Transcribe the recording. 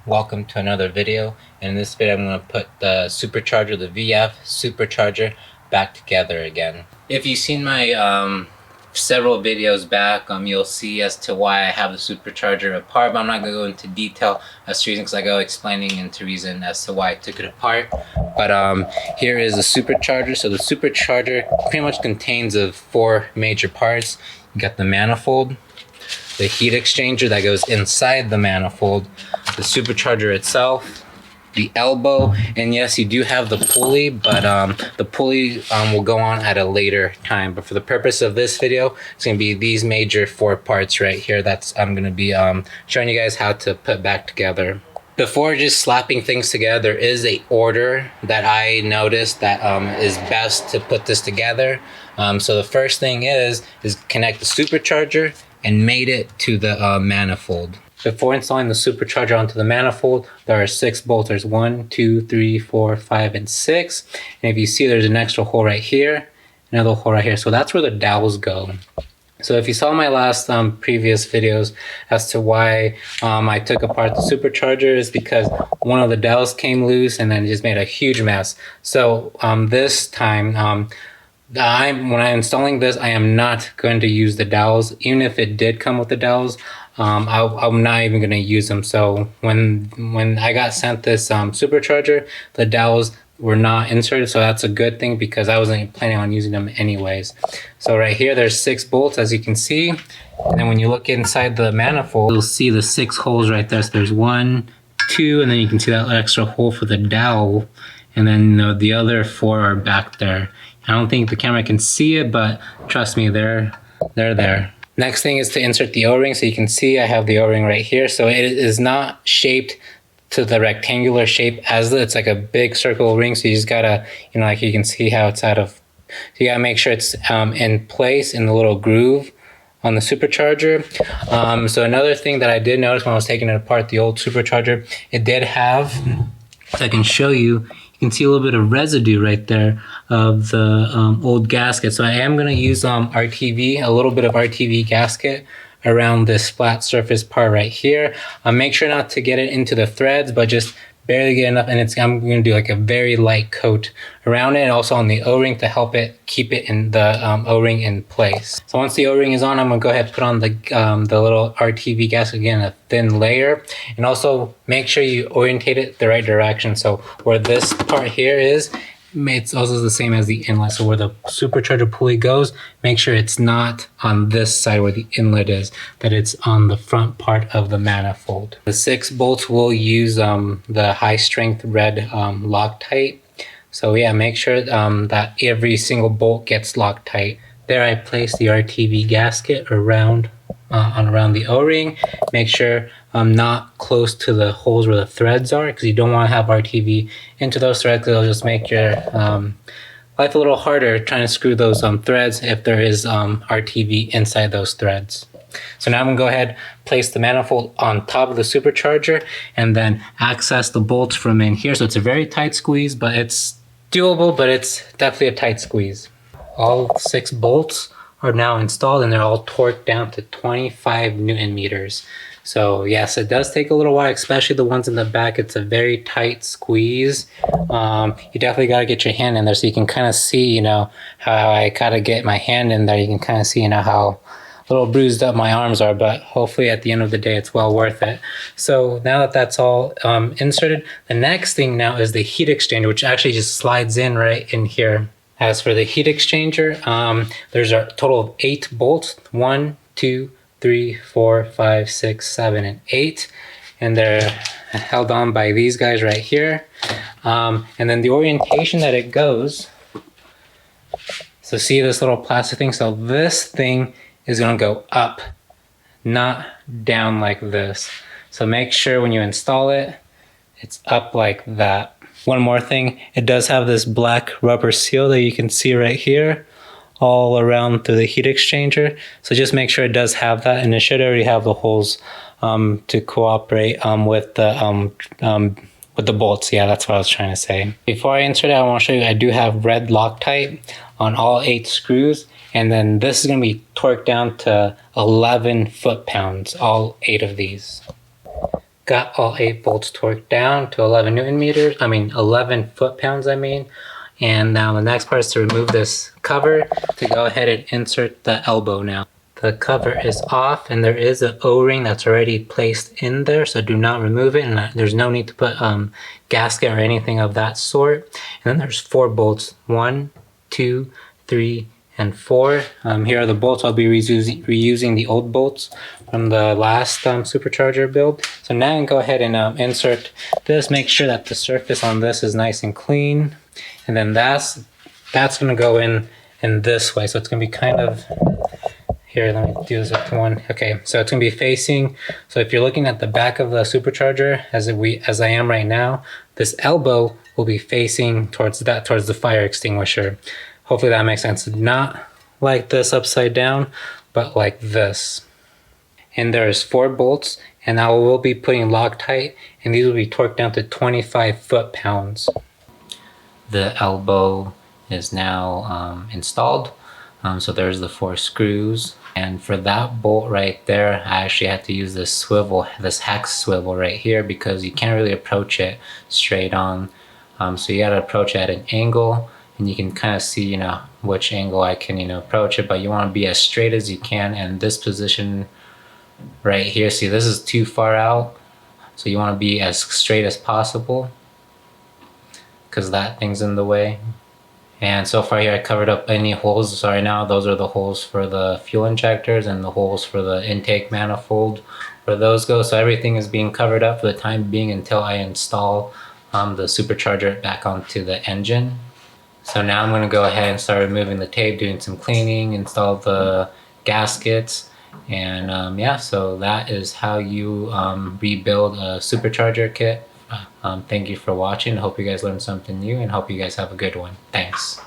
Welcome to another video. And in this video I'm going to put the supercharger, the VF supercharger, back together again. If you've seen my several videos back, you'll see as to why I have the supercharger apart, but I'm not going to go into detail as to reason because I go explaining into reason as to why I took it apart. But here is the supercharger. So the supercharger pretty much contains of four major parts. You got the manifold, the heat exchanger that goes inside the manifold, the supercharger itself, the elbow, and yes, you do have the pulley, but the pulley will go on at a later time. But for the purpose of this video, it's going to be these major four parts right here. That's I'm going to be showing you guys how to put back together. Before just slapping things together, there is a order that I noticed that is best to put this together. So the first thing is connect the supercharger and mate it to the manifold. Before installing the supercharger onto the manifold, there are 6 bolts. There's 1, 2, 3, 4, 5, and 6. And if you see, there's an extra hole right here, another hole right here. So that's where the dowels go. So if you saw my last previous videos as to why I took apart the supercharger, is because one of the dowels came loose and then it just made a huge mess. So this time, when I'm installing this, I am not going to use the dowels. Even if it did come with the dowels, I'm not even going to use them. So when I got sent this supercharger, the dowels were not inserted, so that's a good thing because I wasn't planning on using them anyways. So right here, there's 6 bolts, as you can see. And then when you look inside the manifold, you'll see the 6 holes right there. So there's 1, 2, and then you can see that extra hole for the dowel. And then the other 4 are back there. I don't think the camera can see it, but trust me, they're there. Next thing is to insert the O-ring. So you can see I have the O-ring right here. So it is not shaped to the rectangular shape as it's like a big circle ring. So you just gotta, like you can see how it's out of, so you gotta make sure it's in place in the little groove on the supercharger. So another thing that I did notice when I was taking it apart, the old supercharger, it did have, so I can show you, you can see a little bit of residue right there of the old gasket. So I am going to use RTV, a little bit of RTV gasket around this flat surface part right here. Make sure not to get it into the threads, but just barely get enough. And I'm going to do like a very light coat around it, and also on the O-ring to help it keep it in the O-ring in place. So once the O-ring is on, I'm going to go ahead and put on the little RTV gasket again, a thin layer, and also make sure you orientate it the right direction. So where this part here is, it's also the same as the inlet. So where the supercharger pulley goes, make sure it's not on this side where the inlet is, that it's on the front part of the manifold. The 6 bolts will use the high strength red Loctite. So yeah, make sure that every single bolt gets Loctite. There I place the RTV gasket around the O-ring. Make sure not close to the holes where the threads are, because you don't want to have RTV into those threads, because it'll just make your life a little harder trying to screw those threads if there is RTV inside those threads. So now I'm going to go ahead, place the manifold on top of the supercharger, and then access the bolts from in here. So it's a very tight squeeze, but it's doable, but it's definitely a tight squeeze. All 6 bolts are now installed, and they're all torqued down to 25 Newton meters. So yes, it does take a little while, especially the ones in the back. It's a very tight squeeze. You definitely got to get your hand in there so you can kind of see, how I got to get my hand in there. You can kind of see, how little bruised up my arms are, but hopefully at the end of the day, it's well worth it. So now that that's all inserted, the next thing now is the heat exchanger, which actually just slides in right in here. As for the heat exchanger, there's a total of 8 bolts, 1, 2, 3, 4, 5, 6, 7, and 8. And they're held on by these guys right here. And then the orientation that it goes, so see this little plastic thing? So this thing is gonna go up, not down like this. So make sure when you install it, it's up like that. One more thing, it does have this black rubber seal that you can see right here all around through the heat exchanger. So just make sure it does have that, and it should already have the holes to cooperate with the bolts. Yeah, that's what I was trying to say. Before I insert it, I want to show you I do have red Loctite on all 8 screws, and then this is going to be torqued down to 11 foot-pounds, all 8 of these. got all 8 bolts torqued down to 11 Newton meters. 11 foot-pounds, And now the next part is to remove this cover to go ahead and insert the elbow now. The cover is off and there is an O-ring that's already placed in there, so do not remove it, and there's no need to put gasket or anything of that sort. And then there's 4 bolts, 1, 2, 3, and 4. Here are the bolts. I'll be reusing the old bolts from the last Supercharger build. So now I can go ahead and insert this, make sure that the surface on this is nice and clean. And then that's gonna go in this way. So it's gonna be kind of, here, let me do this with one. Okay, so it's gonna be facing, so if you're looking at the back of the Supercharger, as I am right now, this elbow will be facing towards the fire extinguisher. Hopefully that makes sense. Not like this upside down, but like this. And there's 4 bolts, and I will be putting Loctite, and these will be torqued down to 25 foot-pounds. The elbow is now installed. So there's the 4 screws. And for that bolt right there, I actually had to use this swivel, this hex swivel right here, because you can't really approach it straight on. So you gotta approach it at an angle, and you can kind of see, you know, which angle I can, you know, approach it, but you wanna be as straight as you can. And this position right here, see, this is too far out. So you wanna be as straight as possible, because that thing's in the way. And so far here I covered up any holes. So right now those are the holes for the fuel injectors and the holes for the intake manifold where those go. So everything is being covered up for the time being until I install the Supercharger back onto the engine. So now I'm going to go ahead and start removing the tape, doing some cleaning, install the gaskets, and yeah, so that is how you rebuild a Supercharger kit. Thank you for watching. I hope you guys learned something new, and hope you guys have a good one. Thanks.